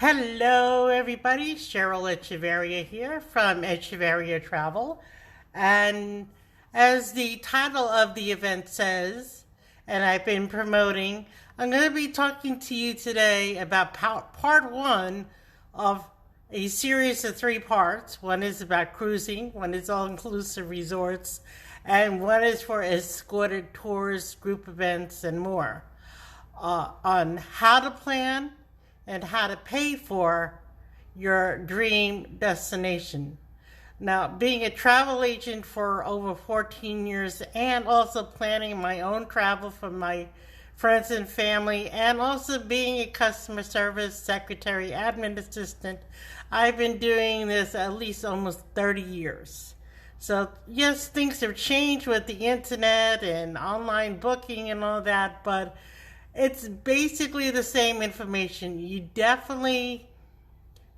Hello, everybody. Cheryl Echeverria here from Echeverria Travel. And as the title of the event says, and I've been promoting, I'm going to be talking to you today about part one of a series of three parts. One is about cruising, one is all-inclusive resorts, and one is for escorted tours, group events, and more. On how to plan and how to pay for your dream destination. Now, being a travel agent for over 14 years and also planning my own travel for my friends and family, and also being a customer service secretary, admin assistant, I've been doing this at least almost 30 years. So yes, things have changed with the internet and online booking and all that, but it's basically the same information. You definitely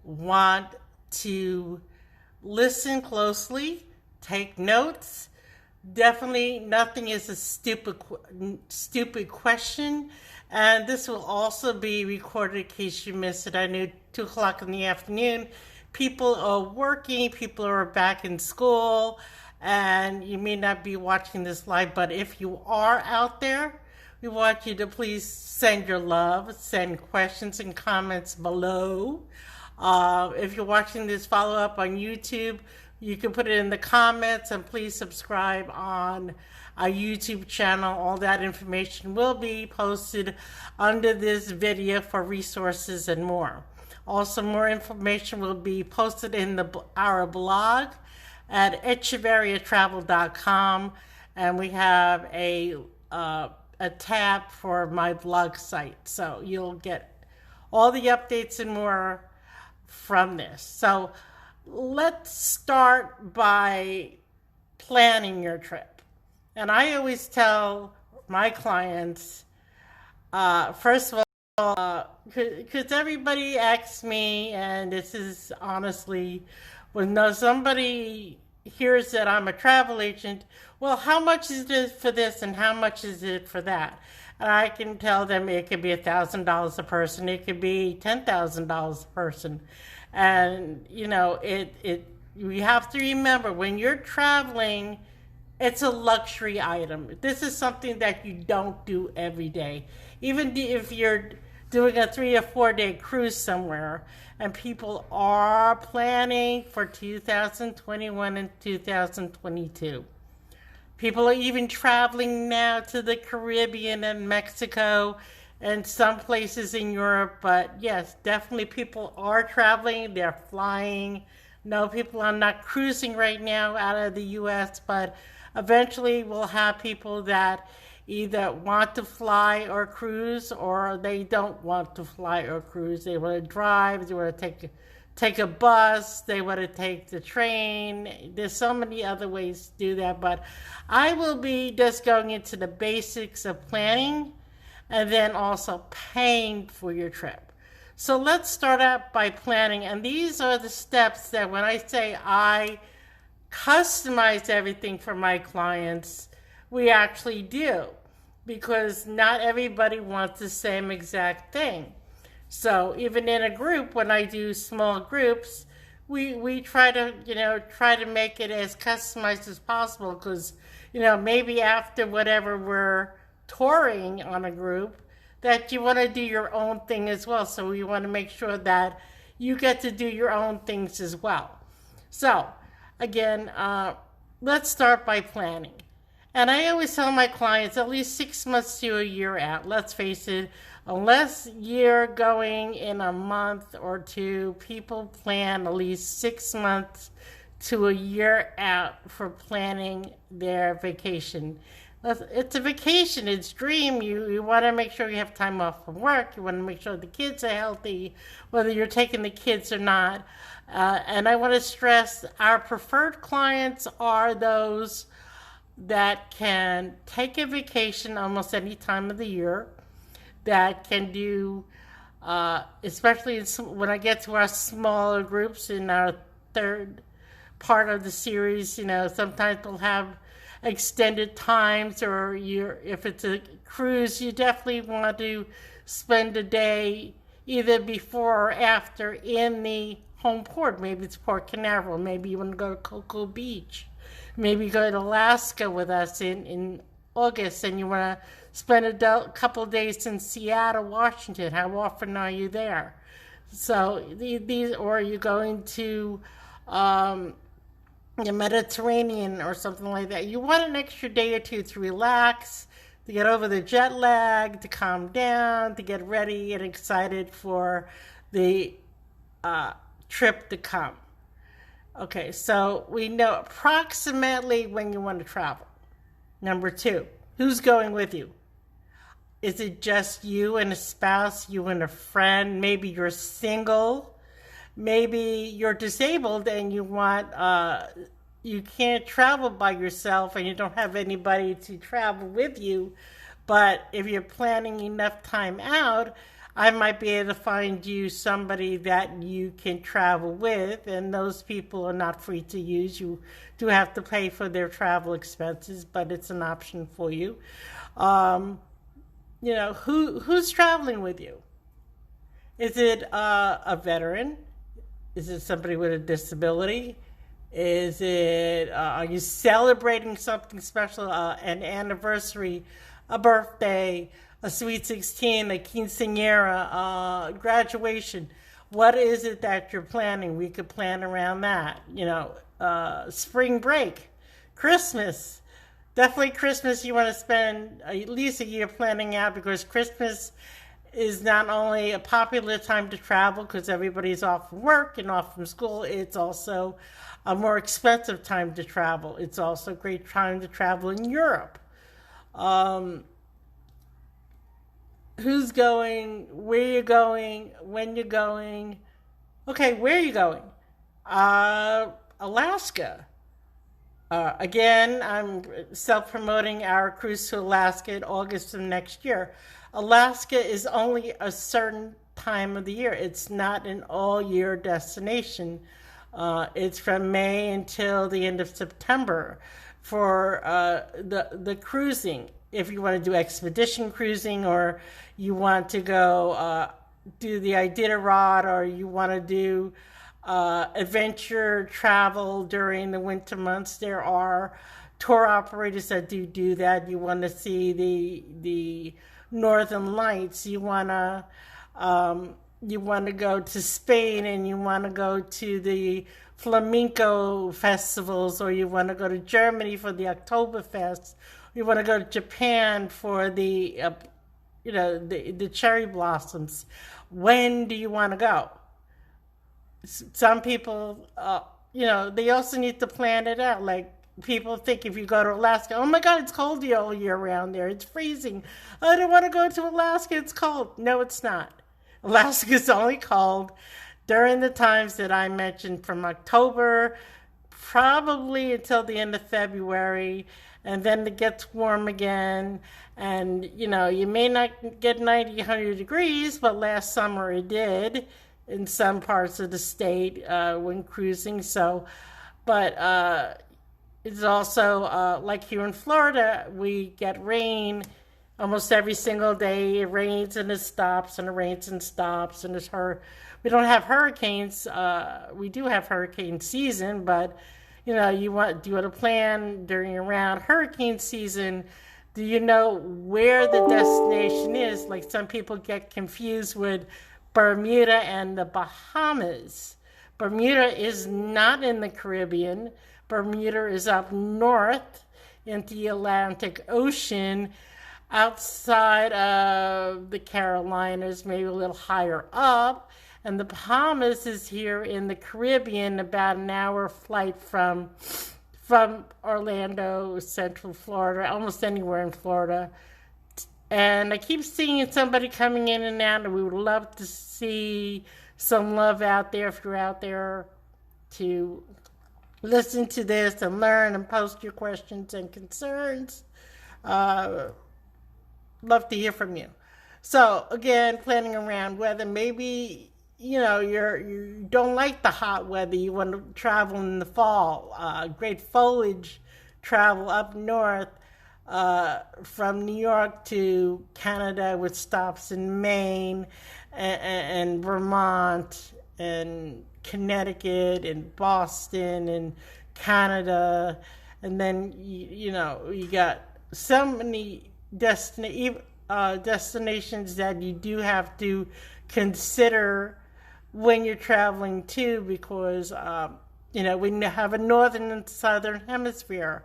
want to listen closely, take notes. Definitely nothing is a stupid question. And this will also be recorded in case you missed it. I knew 2 o'clock in the afternoon. People are working, people are back in school, and you may not be watching this live, but if you are out there, we want you to please send your love, send questions and comments below. If you're watching this follow-up on YouTube, you can put it in the comments, and please subscribe on our YouTube channel. All that information will be posted under this video for resources and more. Also, more information will be posted in our blog at echeveriatravel.com, and we have a tab for my blog site. So you'll get all the updates and more from this. So let's start by planning your trip. And I always tell my clients, first of all, because everybody asks me, and this is honestly, when somebody hears that I'm a travel agent, well, how much is it for this and how much is it for that? And I can tell them it could be $1,000 a person, it could be $10,000 a person. And, you know, you have to remember, when you're traveling, it's a luxury item. This is something that you don't do every day. Even if you're doing a 3 or 4 day cruise somewhere, and people are planning for 2021 and 2022. People are even traveling now to the Caribbean and Mexico and some places in Europe. But yes, definitely people are traveling. They're flying. No, people are not cruising right now out of the U.S., but eventually we'll have people that either want to fly or cruise, or they don't want to fly or cruise. They want to drive, they want to take a bus, they want to take the train. There's so many other ways to do that, but I will be just going into the basics of planning and then also paying for your trip. So let's start out by planning, and these are the steps that when I say I customize everything for my clients, we actually do, because not everybody wants the same exact thing. So even in a group, when I do small groups, we try to make it as customized as possible, because maybe after whatever we're touring on a group, that you want to do your own thing as well. So we want to make sure that you get to do your own things as well. So again, let's start by planning. And I always tell my clients at least 6 months to a year out. Let's face it, unless you're going in a month or two, people plan at least 6 months to a year out for planning their vacation. It's a vacation, it's dream. You want to make sure you have time off from work. You want to make sure the kids are healthy, whether you're taking the kids or not. And I want to stress, our preferred clients are those that can take a vacation almost any time of the year, that can do, especially when I get to our smaller groups in our third part of the series, sometimes we'll have extended times, or if it's a cruise, you definitely want to spend a day either before or after in the home port. Maybe it's Port Canaveral. Maybe you want to go to Cocoa Beach. Maybe you go to Alaska with us in August and you want to spend a couple days in Seattle, Washington. How often are you there? So these, or are you going to the Mediterranean or something like that? You want an extra day or two to relax, to get over the jet lag, to calm down, to get ready and excited for the trip to come. Okay, so we know approximately when you want to travel. Number 2, who's going with you? Is it just you and a spouse, you and a friend? Maybe you're single. Maybe you're disabled and you want, you can't travel by yourself and you don't have anybody to travel with you. But if you're planning enough time out, I might be able to find you somebody that you can travel with, and those people are not free to use. You do have to pay for their travel expenses, but it's an option for you. You know, who's traveling with you? Is it a veteran? Is it somebody with a disability? Is it, are you celebrating something special, an anniversary, a birthday, a sweet 16, a quinceañera, graduation? What is it that you're planning? We could plan around that. You know, spring break, Christmas. Definitely Christmas, you want to spend at least a year planning out, because Christmas is not only a popular time to travel because everybody's off from work and off from school, it's also a more expensive time to travel. It's also a great time to travel in Europe. Who's going, where you're going, when you're going. Okay, where are you going? Alaska. Again, I'm self-promoting our cruise to Alaska in August of next year. Alaska is only a certain time of the year. It's not an all-year destination. It's from May until the end of September for the cruising. If you want to do expedition cruising, or you want to go do the Iditarod, or you want to do adventure travel during the winter months, there are tour operators that do that. You want to see the Northern Lights. You want to go to Spain, and you want to go to the flamenco festivals, or you want to go to Germany for the Oktoberfest. You want to go to Japan for the the cherry blossoms. When do you want to go? Some people, they also need to plan it out. Like, people think if you go to Alaska, oh my God, it's cold all year round there. It's freezing. I don't want to go to Alaska. It's cold. No, it's not. Alaska's only cold during the times that I mentioned, from October probably until the end of February. And then it gets warm again. And, you may not get 90, 100 degrees, but last summer it did in some parts of the state when cruising. So, but it's also like here in Florida, we get rain almost every single day. It rains and it stops, and it rains and stops, and we don't have hurricanes. We do have hurricane season, but do you want to plan during around hurricane season? Do you know where the destination is? Like, some people get confused with Bermuda and the Bahamas. Bermuda is not in the Caribbean. Bermuda is up north into the Atlantic Ocean, outside of the Carolinas, maybe a little higher up. And the Bahamas is here in the Caribbean, about an hour flight from Orlando, Central Florida, almost anywhere in Florida. And I keep seeing somebody coming in and out, and we would love to see some love out there if you're out there to listen to this and learn and post your questions and concerns. Love to hear from you. So, again, planning around weather. Maybe you don't like the hot weather. You want to travel in the fall. Great foliage travel up north from New York to Canada with stops in Maine. and Vermont and Connecticut and Boston and Canada, and then you got so many destinations that you do have to consider when you're traveling too, because we have a northern and southern hemisphere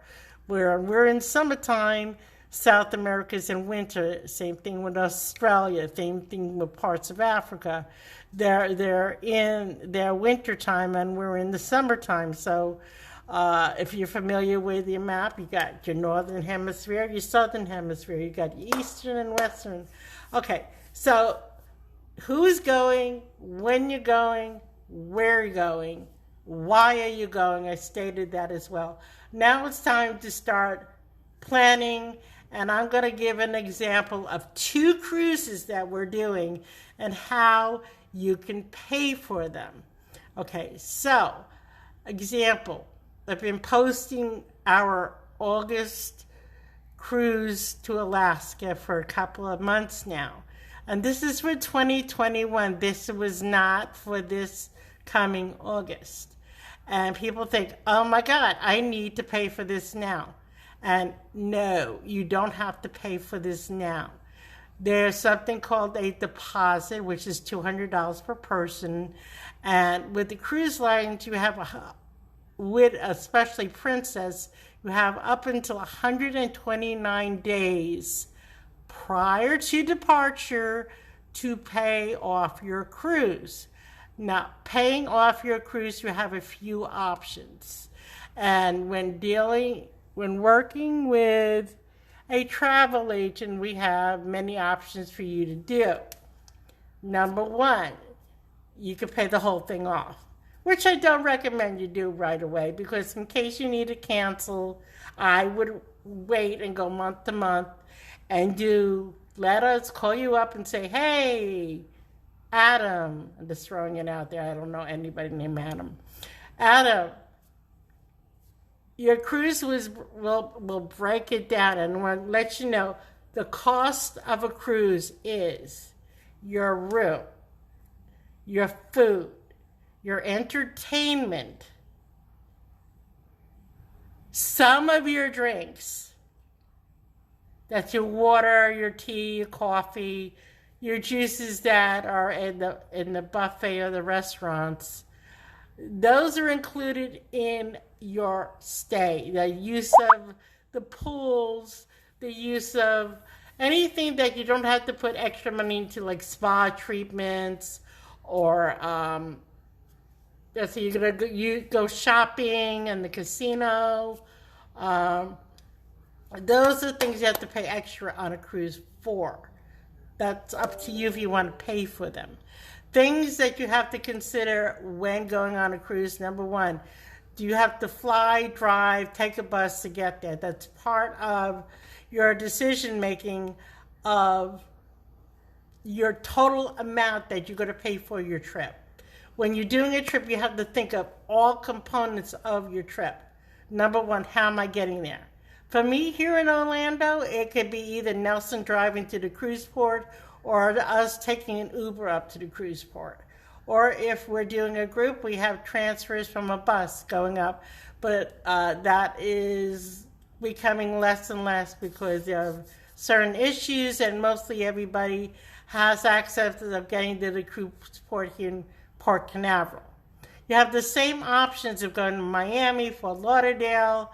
where we're in summertime. South America's in winter. Same thing with Australia. Same thing with parts of Africa. They're in their winter time, and we're in the summertime. So if you're familiar with your map, you got your northern hemisphere, your southern hemisphere. You got your eastern and western. Okay, so who's going, when you're going, where you're going, why are you going? I stated that as well. Now it's time to start planning, and I'm going to give an example of 2 cruises that we're doing and how you can pay for them. Okay, so example, I've been posting our August cruise to Alaska for a couple of months now. And this is for 2021. This was not for this coming August. And people think, oh my God, I need to pay for this now. And no, you don't have to pay for this now. There's something called a deposit, which is $200 per person. And with the cruise lines, you have with especially Princess, you have up until 129 days prior to departure to pay off your cruise. Now, paying off your cruise, you have a few options. And when working with a travel agent, we have many options for you to do. Number 1, you can pay the whole thing off, which I don't recommend you do right away, because in case you need to cancel, I would wait and go month to month and let us call you up and say, hey, Adam, I'm just throwing it out there. I don't know anybody named Adam. Adam, your cruise will break it down, and we'll let you know the cost of a cruise is your room, your food, your entertainment, some of your drinks. That's your water, your tea, your coffee, your juices that are in the buffet or the restaurants. Those are included in your stay. The use of the pools, the use of anything that you don't have to put extra money into, like spa treatments, or so you go shopping and the casino. Those are things you have to pay extra on a cruise for. That's up to you if you want to pay for them. Things that you have to consider when going on a cruise. Number 1, do you have to fly, drive, take a bus to get there? That's part of your decision making of your total amount that you're going to pay for your trip. When you're doing a trip, you have to think of all components of your trip. Number 1, how am I getting there? For me, here in Orlando, it could be either Nelson driving to the cruise port or us taking an Uber up to the cruise port. Or if we're doing a group, we have transfers from a bus going up. But that is becoming less and less because of certain issues, and mostly everybody has access to getting to the cruise port here in Port Canaveral. You have the same options of going to Miami, Fort Lauderdale,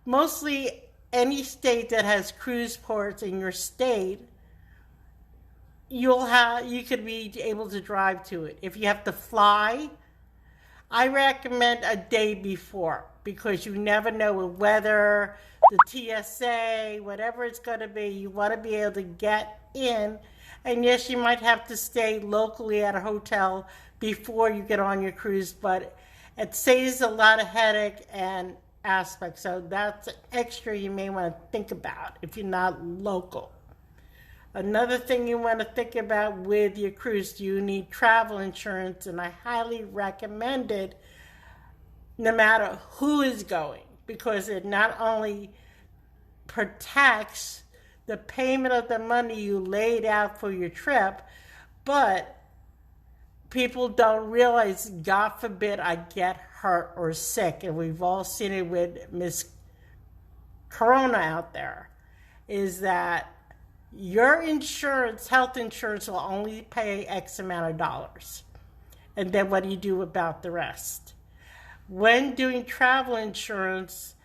mostly any state that has cruise ports in your state. You could be able to drive to it. If you have to fly, I recommend a day before, because you never know with weather, the TSA, whatever it's going to be. You want to be able to get in, and yes, you might have to stay locally at a hotel before you get on your cruise, but it saves a lot of headache and aspects. So that's extra you may want to think about if you're not local. Another thing you want to think about with your cruise, do you need travel insurance? And I highly recommend it no matter who is going, because it not only protects the payment of the money you laid out for your trip, but people don't realize, God forbid I get hurt or sick, and we've all seen it with Miss Corona out there, is that your insurance, health insurance, will only pay X amount of dollars. And then what do you do about the rest? When doing travel insurance,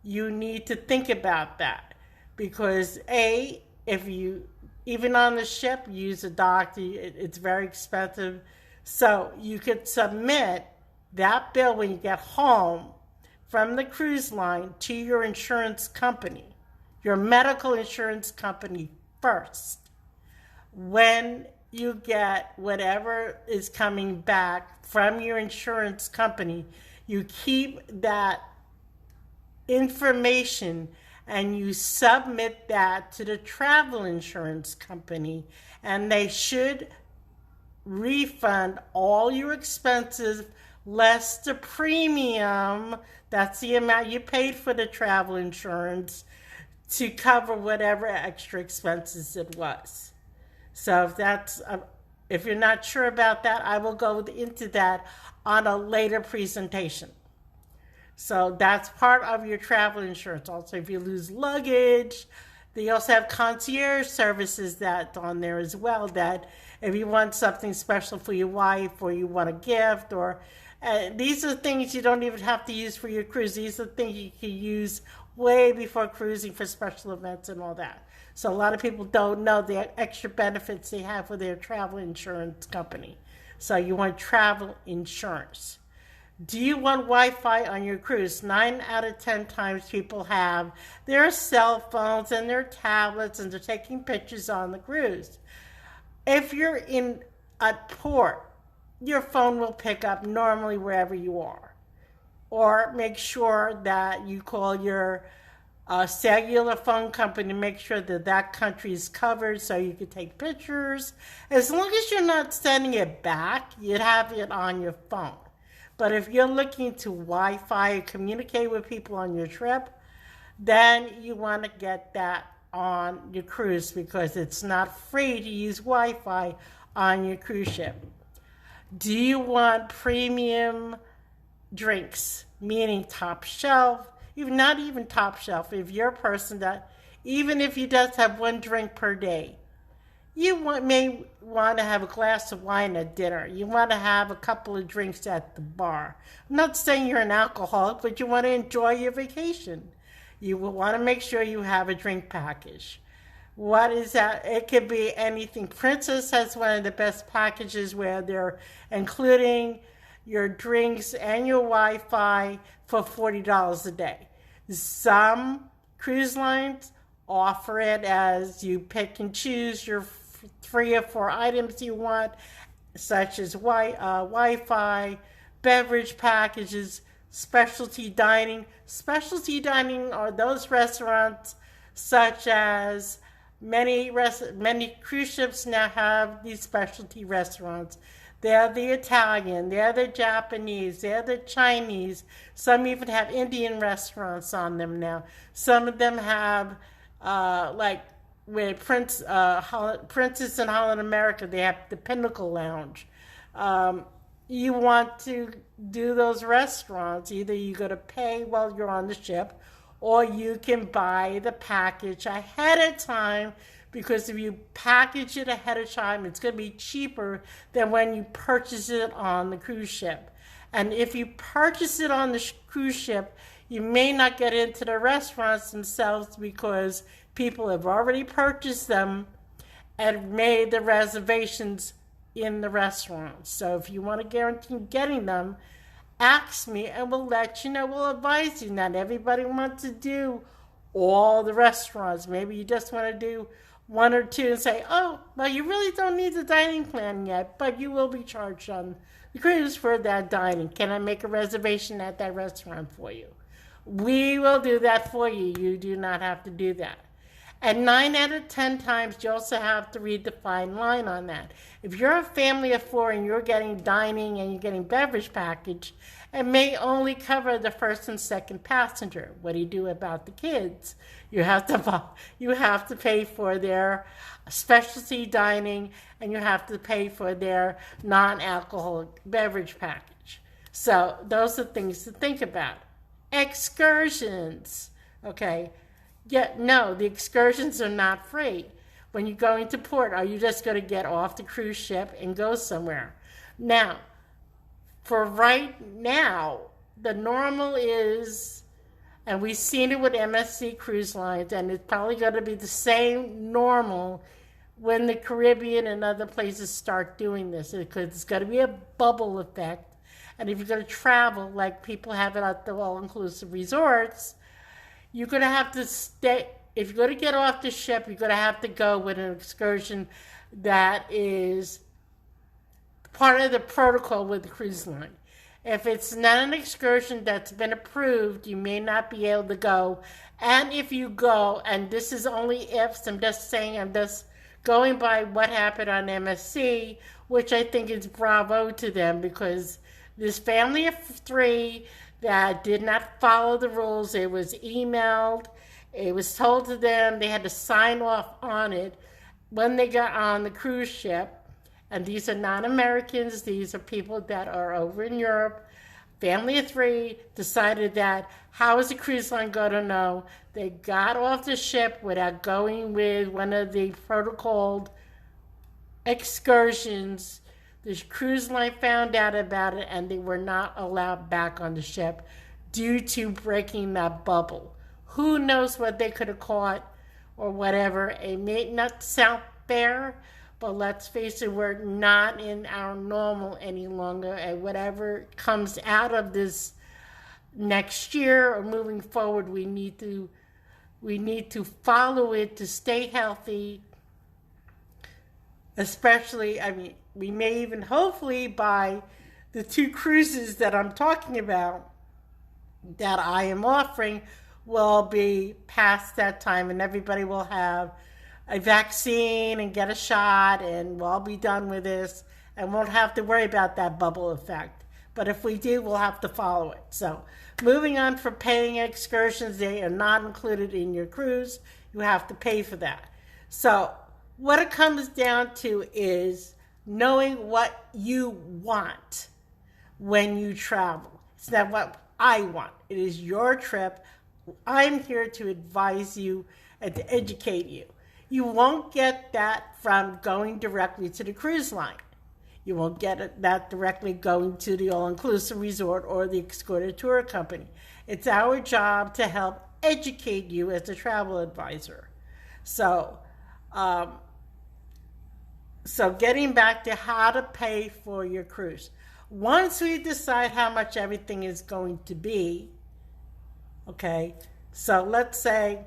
you need to think about that. Because if you, even on the ship, use a doctor, it's very expensive. So you could submit that bill when you get home from the cruise line to your insurance company, your medical insurance company first. When you get whatever is coming back from your insurance company, you keep that information and you submit that to the travel insurance company, and they should refund all your expenses less the premium. That's the amount you paid for the travel insurance to cover whatever extra expenses it was. So if you're not sure about that, I will go into that on a later presentation. So that's part of your travel insurance. Also, if you lose luggage, they also have concierge services that's on there as well, that if you want something special for your wife or you want a gift, or these are things you don't even have to use for your cruise. These are things you can use way before cruising for special events and all that. So a lot of people don't know the extra benefits they have with their travel insurance company. So you want travel insurance. Do you want Wi-Fi on your cruise? 9 out of 10 times people have their cell phones and their tablets and they're taking pictures on the cruise. If you're in a port, your phone will pick up normally wherever you are. Or make sure that you call your cellular phone company to make sure that that country is covered so you can take pictures. As long as you're not sending it back, you'd have it on your phone. But if you're looking to Wi-Fi or communicate with people on your trip, then you want to get that on your cruise, because it's not free to use Wi-Fi on your cruise ship. Do you want premium drinks, meaning top shelf? Even not even top shelf. If you're a person that, even if you just have one drink per day, you may want to have a glass of wine at dinner. You want to have a couple of drinks at the bar. I'm not saying you're an alcoholic, but you want to enjoy your vacation. You will want to make sure you have a drink package. What is that? It could be anything. Princess has one of the best packages where they're including your drinks and your Wi-Fi for $40 a day. Some cruise lines offer it as you pick and choose your 3 or 4 items you want, such as Wi-Fi, beverage packages, specialty dining. Specialty dining are those restaurants such as many cruise ships now have these specialty restaurants. They're the Italian, they're the Japanese, they're the Chinese. Some even have Indian restaurants on them now. Some of them have, like with Princess in Holland America, they have the Pinnacle Lounge. You want to do those restaurants, either you got to pay while you're on the ship, or you can buy the package ahead of time, because if you package it ahead of time, it's going to be cheaper than when you purchase it on the cruise ship. And if you purchase it on the cruise ship, you may not get into the restaurants themselves because people have already purchased them and made the reservations in the restaurants. So if you want to guarantee getting them, ask me and we'll let you know. We'll advise you. Not everybody wants to do all the restaurants. Maybe you just want to do 1 or 2 and say, oh, well, you really don't need the dining plan yet, but you will be charged on the cruise for that dining. Can I make a reservation at that restaurant for you? We will do that for you. You do not have to do that. And 9 out of 10 times, you also have to read the fine line on that. If you're a family of 4 and you're getting dining and you're getting beverage package, it may only cover the first and second passenger. What do you do about the kids? You have to pay for their specialty dining, and you have to pay for their non-alcoholic beverage package. So those are things to think about. Excursions, okay? Yeah, no, the excursions are not free. When you go into port, are you just going to get off the cruise ship and go somewhere? Now, for right now, the normal is, and we've seen it with MSC Cruise Lines, and it's probably going to be the same normal when the Caribbean and other places start doing this, because it's going to be a bubble effect. And if you're going to travel like people have it at the all-inclusive resorts, you're going to have to stay. If you're going to get off the ship, you're going to have to go with an excursion that is part of the protocol with the cruise line. If it's not an excursion that's been approved, you may not be able to go. And if you go, and this is only ifs, I'm just saying, I'm just going by what happened on MSC, which I think is bravo to them, because this family of 3 that did not follow the rules, it was emailed, it was told to them, they had to sign off on it when they got on the cruise ship. And these are non-Americans, these are people that are over in Europe. Family of 3 decided that, how is the cruise line going to know? They got off the ship without going with one of the protocoled excursions. The cruise line found out about it, and they were not allowed back on the ship due to breaking that bubble. Who knows what they could have caught or whatever. It may not sound fair, but let's face it, we're not in our normal any longer. And whatever comes out of this next year or moving forward, we need to follow it to stay healthy. Especially, I mean, we may even hopefully buy the 2 cruises that I'm talking about that I am offering will be past that time, and everybody will have a vaccine and get a shot, and we'll all be done with this and won't have to worry about that bubble effect. But if we do, we'll have to follow it. So moving on, for paying excursions, they are not included in your cruise. You have to pay for that. So what it comes down to is knowing what you want when you travel. It's not what I want. It is your trip. I'm here to advise you and to educate you. You won't get that from going directly to the cruise line. You won't get that directly going to the all-inclusive resort or the escorted tour company. It's our job to help educate you as a travel advisor. So getting back to how to pay for your cruise. Once we decide how much everything is going to be, okay, so let's say,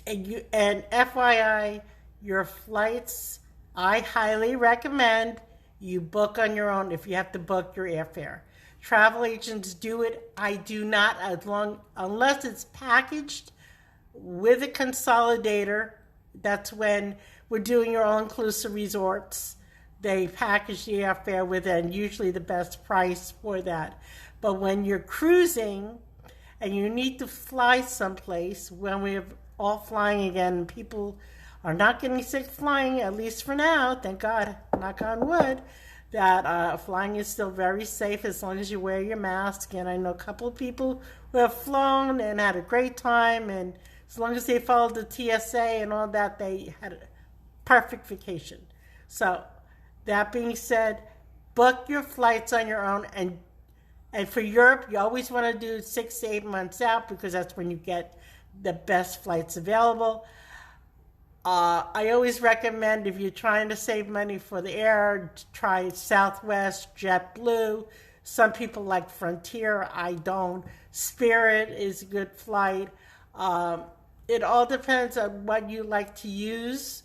and FYI, your flights, I highly recommend you book on your own if you have to book your airfare. Travel agents do it. I do not, unless it's packaged with a consolidator. That's when we're doing your all-inclusive resorts. They package the airfare with it, and usually the best price for that. But when you're cruising and you need to fly someplace, when we're all flying again, people are not getting sick flying, at least for now, thank God, knock on wood, that flying is still very safe as long as you wear your mask. And I know a couple of people who have flown and had a great time, and as long as they followed the TSA and all that, they had a perfect vacation. So that being said, book your flights on your own. And for Europe, you always want to do 6 to 8 months out, because that's when you get the best flights available. I always recommend, if you're trying to save money for the air, try Southwest, JetBlue. Some people like Frontier. I don't. Spirit is a good flight. It all depends on what you like to use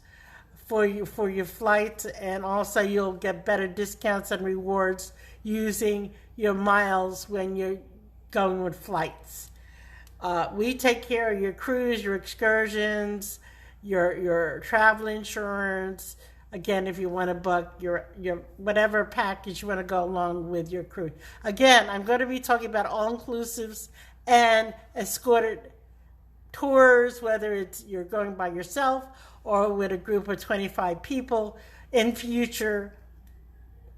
for your flights, and also you'll get better discounts and rewards using your miles when you're going with flights. We take care of your cruise, your excursions, your travel insurance. Again, if you want to book your whatever package you want to go along with your cruise. Again, I'm going to be talking about all inclusives and escorted tours, whether it's you're going by yourself or with a group of 25 people in future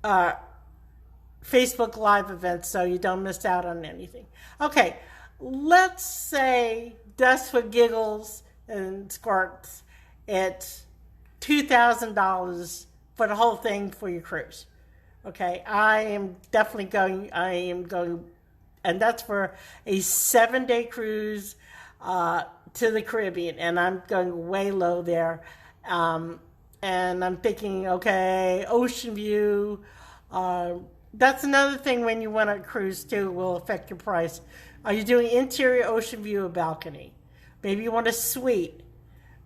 Facebook Live events, so you don't miss out on anything. Okay, let's say, just for giggles and squirts, it's $2,000 for the whole thing for your cruise. Okay, I am going, and that's for a 7-day cruise to the Caribbean, and I'm going way low there. And I'm thinking, okay, ocean view. That's another thing when you want to cruise too, will affect your price. Are you doing interior, ocean view, or balcony? Maybe you want a suite.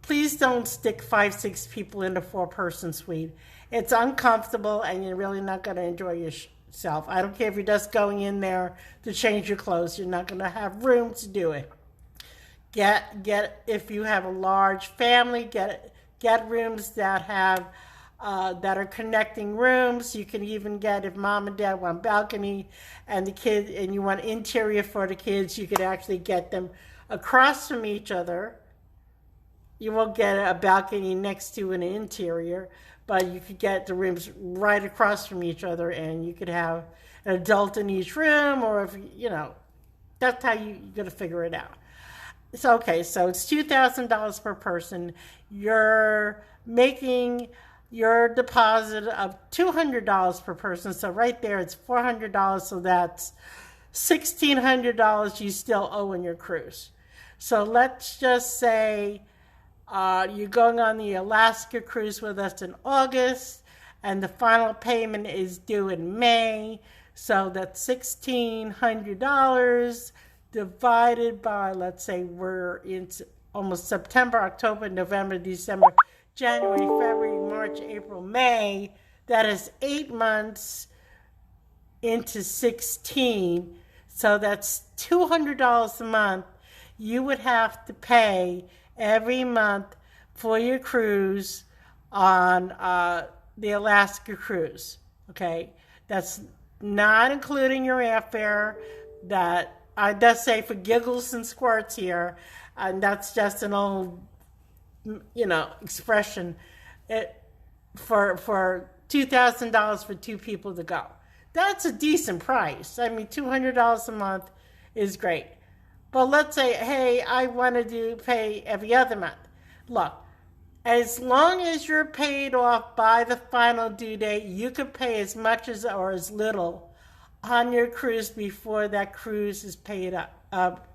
Please don't stick 5-6 people in a 4-person suite. It's uncomfortable and you're really not going to enjoy yourself. I don't care if you're just going in there to change your clothes. You're not going to have room to do it. If you have a large family, get rooms that have that are connecting rooms. You can even get, if mom and dad want balcony and the kid, and you want interior for the kids, you could actually get them across from each other. You won't get a balcony next to an interior, but you could get the rooms right across from each other, and you could have an adult in each room, or if that's how you're going to figure it out. So, okay, so it's $2,000 per person. You're making your deposit of $200 per person. So right there, it's $400. So that's $1,600 you still owe in your cruise. So let's just say you're going on the Alaska cruise with us in August, and the final payment is due in May. So that's $1,600 divided by, let's say we're into almost September, October, November, December, January, February, March, April, May. That is 8 months into 16. So that's $200 a month you would have to pay every month for your cruise on the Alaska cruise. Okay, that's not including your airfare. That I just say for giggles and squirts here, and that's just an old expression. For $2,000 for 2 people to go. That's a decent price. I mean, $200 a month is great. But let's say, hey, I want to pay every other month. Look, as long as you're paid off by the final due date, you can pay as much or as little on your cruise before that cruise is paid up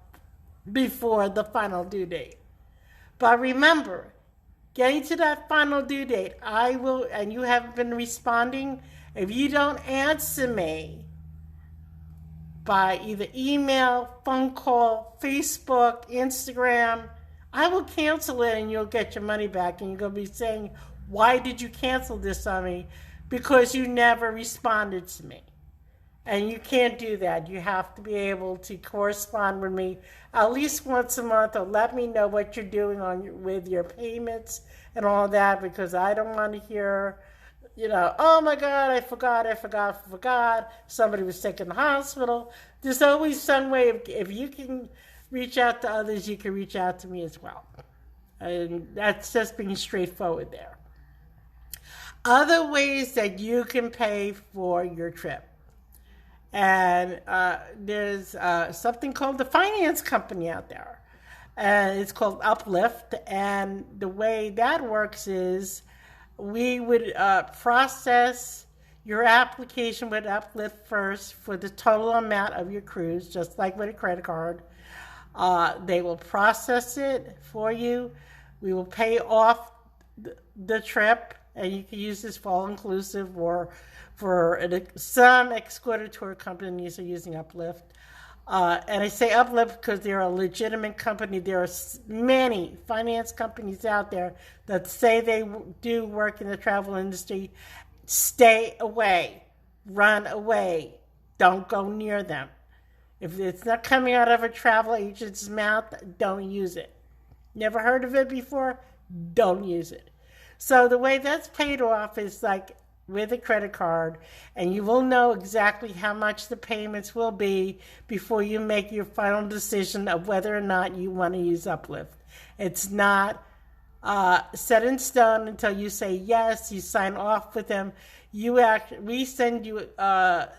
before the final due date. But remember, getting to that final due date, I will, and you haven't been responding, if you don't answer me by either email, phone call, Facebook, Instagram, I will cancel it and you'll get your money back. And you're going to be saying, why did you cancel this on me? Because you never responded to me. And you can't do that. You have to be able to correspond with me at least once a month, or let me know what you're doing with your payments and all that, because I don't want to hear, oh my God, I forgot. Somebody was sick in the hospital. There's always some way, if you can reach out to others, you can reach out to me as well. And that's just being straightforward there. Other ways that you can pay for your trip. And there's something called the finance company out there. And it's called Uplift. And the way that works is we would process your application with Uplift first for the total amount of your cruise, just like with a credit card. They will process it for you. We will pay off the trip, and you can use this for all-inclusive, or for some escorted tour companies are using Uplift. And I say Uplift because they're a legitimate company. There are many finance companies out there that say they do work in the travel industry. Stay away. Run away. Don't go near them. If it's not coming out of a travel agent's mouth, don't use it. Never heard of it before? Don't use it. So the way that's paid off is like with a credit card, and you will know exactly how much the payments will be before you make your final decision of whether or not you want to use Uplift. It's not set in stone until you say yes, you sign off with them. We send you to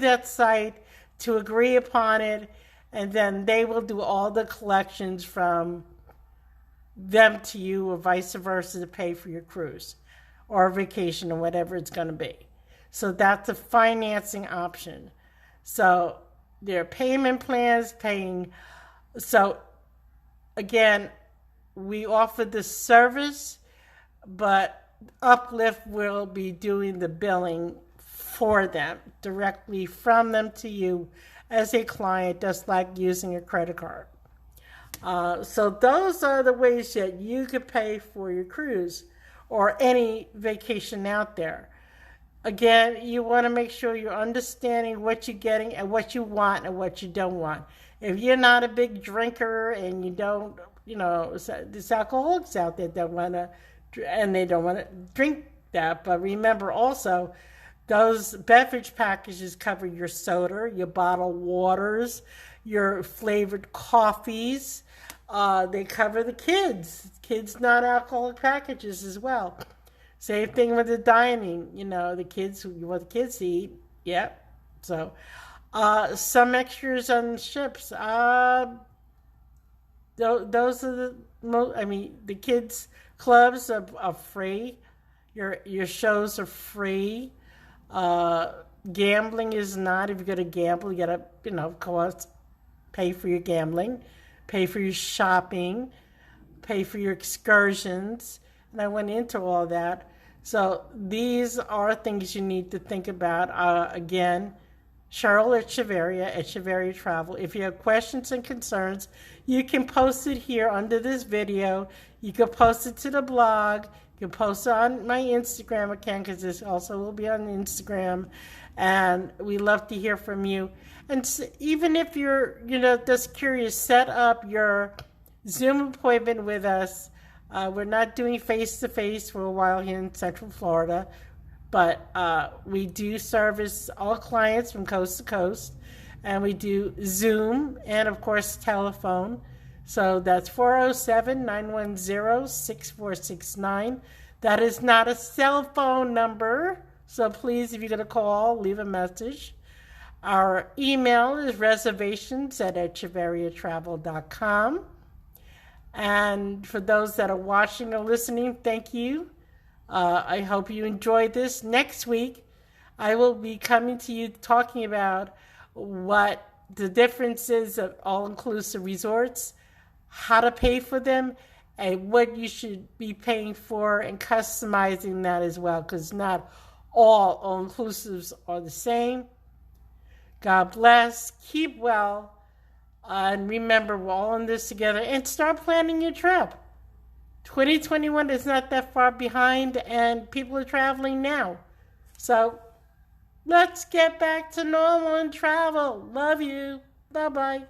that site to agree upon it, and then they will do all the collections from them to you or vice versa to pay for your cruise or vacation or whatever it's going to be. So that's a financing option. So there are payment plans, So again, we offer this service, but Uplift will be doing the billing for them, directly from them to you as a client, just like using a credit card. So those are the ways that you could pay for your cruise or any vacation out there. Again, you want to make sure you're understanding what you're getting and what you want and what you don't want. If you're not a big drinker and you don't, there's alcoholics out there that want to, and they don't want to drink that. But remember also, those beverage packages cover your soda, your bottled waters, your flavored coffees. They cover the kids' non-alcoholic packages as well. Same thing with the dining. The kids, you want the kids to eat. Yep. So, some extras on ships. Those are the most. The kids' clubs are free. Your shows are free. Gambling is not. If you're going to gamble, you got to, pay for your gambling, pay for your shopping, pay for your excursions. And I went into all that. So these are things you need to think about. Again, Cheryl at Cheveria Travel. If you have questions and concerns, you can post it here under this video. You can post it to the blog. You can post it on my Instagram account, because this also will be on Instagram. And we love to hear from you. And even if you're, just curious, set up your Zoom appointment with us. We're not doing face-to-face for a while here in Central Florida, but we do service all clients from coast to coast, and we do Zoom and, of course, telephone. So that's 407-910-6469. That is not a cell phone number, so please, if you're going to call, leave a message. Our email is reservations@echeveriatravel.com. And for those that are watching or listening, thank you. I hope you enjoyed this. Next week, I will be coming to you talking about what the differences of all-inclusive resorts, how to pay for them, and what you should be paying for, and customizing that as well, because not all all-inclusives are the same. God bless. Keep well. And remember, we're all in this together. And start planning your trip. 2021 is not that far behind, and people are traveling now. So let's get back to normal and travel. Love you. Bye-bye.